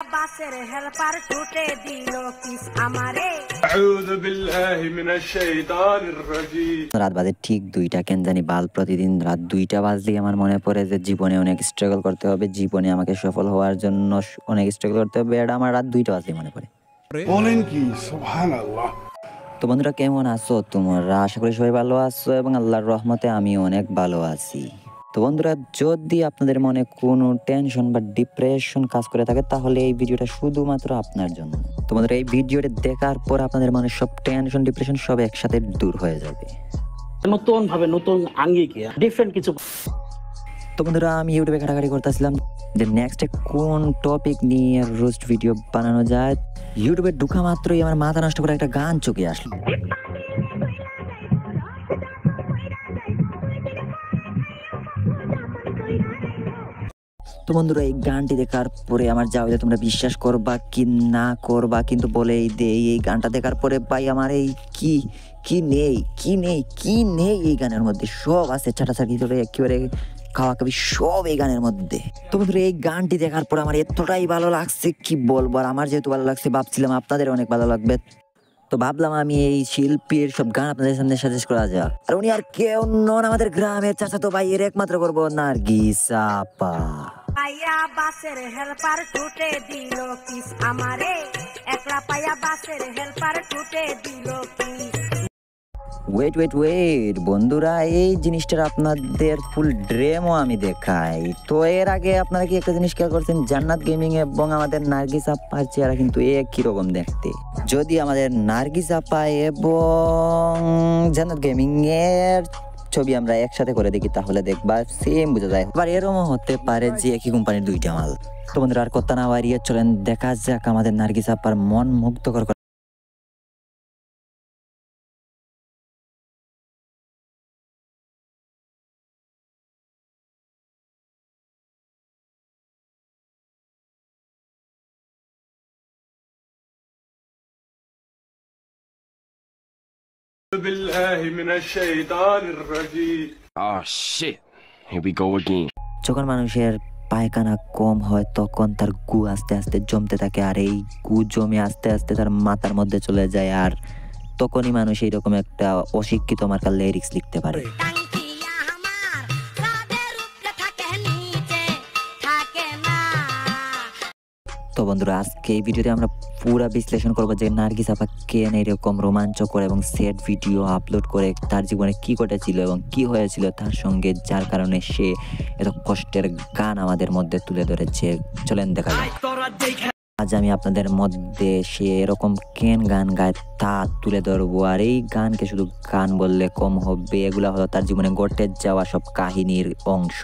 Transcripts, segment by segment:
বাসের হেল্পার ছুটে দিল কিস আমারে। আউযু বিল্লাহি মিনাশ শাইতানির রাজিম। রাত বাজে ঠিক 2টা। কেন জানি বাল প্রতিদিন রাত 2টা বাজলেই আমার মনে পড়ে যে জীবনে অনেক স্ট্রাগল করতে হবে, জীবনে আমাকে সফল হওয়ার জন্য অনেক স্ট্রাগল করতে হবে। এটা আমার রাত 2টা বাজলেই মনে পড়ে। বলেন কি? সুবহানাল্লাহ। তো বন্ধুরা, কেমন আছো তোমরা? আশা করি সবাই ভালো আছো এবং আল্লাহর রহমতে আমি অনেক ভালো আছি। তো বন্ধুরা, যদি আপনাদের মনে কোনো টেনশন বা ডিপ্রেশন কাজ করে থাকে তাহলে এই ভিডিওটা শুধুমাত্র আপনার জন্য। তো বন্ধুরা, এই ভিডিওটা দেখার পর আপনাদের মনে সব টেনশন ডিপ্রেশন সব একসাথে দূর হয়ে যাবে। নতুন ভাবে নতুন আঙ্গিকে ডিফারেন্ট কিছু। তো বন্ধুরা, আমি ইউটিউবে ঘাটাঘাটি করতেছিলাম যে নেক্সট কোন টপিক নিয়ে রোস্ট ভিডিও বানানো যায়। ইউটিউবে ঢুকা মাত্রই আমার মাথা নষ্ট করে একটা গান চোখে আসলো। তো বন্ধুরা, এই গানটি দেখার পরে আমার যা হইলে তোমরা বিশ্বাস করবা কি না করবা, কিন্তু বলেই দেই এই গানটা দেখার পরে ভাই আমার এই কি নেই এই গানের মধ্যে সব আছে। ছাটাছাটি ধরে একেবারে খাওয়া খাবি সব এই গানের মধ্যে। তো বন্ধুরা, এই গানটি দেখার পর আমার এতটাই ভালো লাগছে কি বলবো। আর আমার যেহেতু ভালো লাগছে ভাবছিলাম আপনাদের অনেক ভালো লাগবে, তো ভাবলাম আমি এই শিল্পীর সব গান আপনাদের সামনে সাজেস্ট করা যাক। আর উনি আর কেউ নন, আমাদের গ্রামের চাচাতো ভাইয়ের একমাত্র করবো নার্গিস আপা। পাইয়া বাসের হেল্পার ছুটে দিল কিস আমারে। একলা পাইয়া বাসের হেল্পার ছুটে দিল কিস। ওয়েট বন্ধুরা, এই জিনিসটার আপনাদের ফুল ড্রেমও আমি দেখাই। তো এর আগে আপনারা কি একটা জিনিস খেয়াল করছেন, জান্নাত গেমিং এবং আমাদের নার্গিস আপার চেহারা কিন্তু একই রকম দেখতে। যদি আমাদের নার্গিস আপা এবং জান্নাত গেমিং এর ছবি আমরা একসাথে করে দেখি তাহলে দেখবা সেম বোঝা যায়। আবার এরকমও হতে পারে যে একই কোম্পানির দুইটা মাল। তো বন্ধুরা, আর কথা না বাড়িয়ে চলেন দেখা যাক আমাদের নার্গিস আপার মন মুগ্ধকর। আউযু বিল্লাহি মিনাশ শাইতানির রাজিম। Oh shit. Here we go again. যখন মানুষের পায়খানা কম হয় তখন তার গু আস্তে আস্তে জমতে থাকে, আর এই গু জমে আস্তে আস্তে তার মাথার মধ্যে চলে যায়, আর তখনই মানুষ এইরকম একটা অশিক্ষিত মার্কা লিরিক্স লিখতে পারে। তো বন্ধুরা, আজকে এই ভিডিওতে আমরা পুরা বিশ্লেষণ করবো যে নার্গিস আপা কেন এরকম রোমাঞ্চকর এবং সেট ভিডিও আপলোড করে, তার জীবনে কি ঘটেছিল এবং কি হয়েছিল তার সঙ্গে, যার কারণে সে এত কষ্টের গান আমাদের মধ্যে তুলে ধরেছে। চলেন দেখা যাক। আজ আমি আপনাদের মধ্যে সে এরকম কেন গান গায় তা তুলে ধরবো। আর এই গানকে শুধু গান বললে কম হবে, এগুলা হলো তার জীবনে ঘটে যাওয়া সব কাহিনীর অংশ।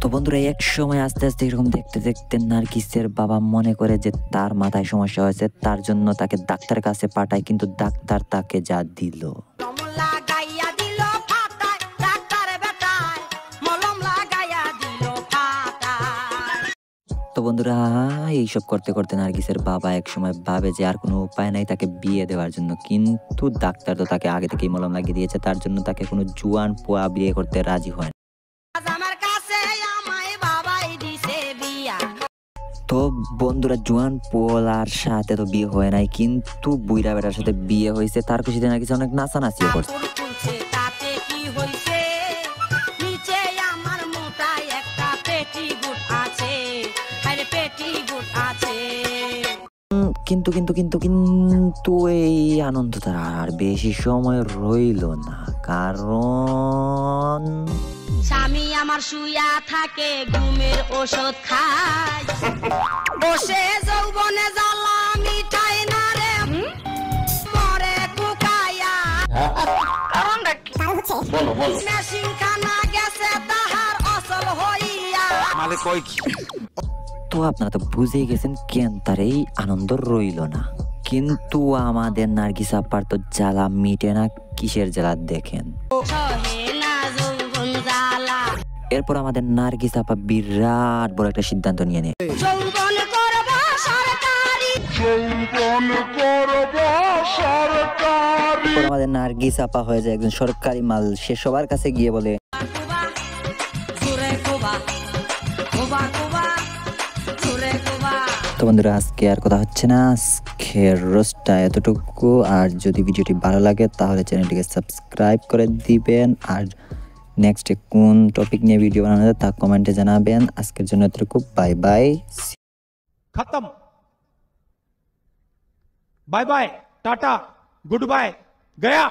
তো বন্ধুরা, এক সময় আস্তে আস্তে এরকম দেখতে দেখতে নার্গিসের বাবা মনে করে যে তার মাথায় সমস্যা হয়েছে, তার জন্য তাকে ডাক্তারের কাছে পাঠায়, কিন্তু ডাক্তার তাকে যা দিল। তো বন্ধুরা, এইসব করতে করতে নার্গিসের বাবা এক সময় ভাবে যে আর কোনো উপায় নাই তাকে বিয়ে দেওয়ার জন্য, কিন্তু ডাক্তার তো তাকে আগে থেকেই মলম লাগিয়ে দিয়েছে, তার জন্য তাকে কোনো জুয়ান পোয়া বিয়ে করতে রাজি হয় না। তো বন্ধুরা, জুয়ান পোলার সাথে তো বিয়ে হয় নাই, কিন্তু বুইরা বেটার সাথে বিয়ে হয়েছে। তার খুশিতে নাকি অনেক নাচানাচিও করছে। কিন্তু কিন্তু কিন্তু কিন্তু এই আনন্দ তার আর বেশি সময় রইল না, কারণ স্বামী আমার শুয়া থাকে ঘুমের ওষুধ খায়, বসে যৌবনে জ্বালা মিঠাই না রে মরে কুকায়া। কারণটা কি? বলো মেশিন খানা গেছে তাহার অসল হইয়া। মালে কয় কি? তো আপনারা তো বুঝেই গেছেন কেন তার এই আনন্দ রইল না। কিন্তু আমাদের নার্গিস আপার তো জ্বালা মিটে না। কিসের জ্বালা দেখেন। এরপর আমাদের নার্গিস আপা বিরাট বড় একটা সিদ্ধান্ত নিয়ে নেয়। পরে আমাদের নার্গিস আপা হয়ে যায় একজন সরকারি মাল, সে সবার কাছে গিয়ে বলে কুবা জোরে কুবা কুবা কুবা জোরে কুবা। তো বন্ধুরা আজকে আর কথা হচ্ছে না, আজকের রোস্টটা এতটুকু। আর যদি ভিডিওটি ভালো লাগে তাহলে চ্যানেলটিকে সাবস্ক্রাইব করে দিবেন, আর নেক্সটে কোন টপিক নিয়ে ভিডিও বানানো যায় তা কমেন্টে জানাবেন। আজকের জন্য এতটুকু, বাই বাই। खत्म, bye bye, tata, goodbye, गया।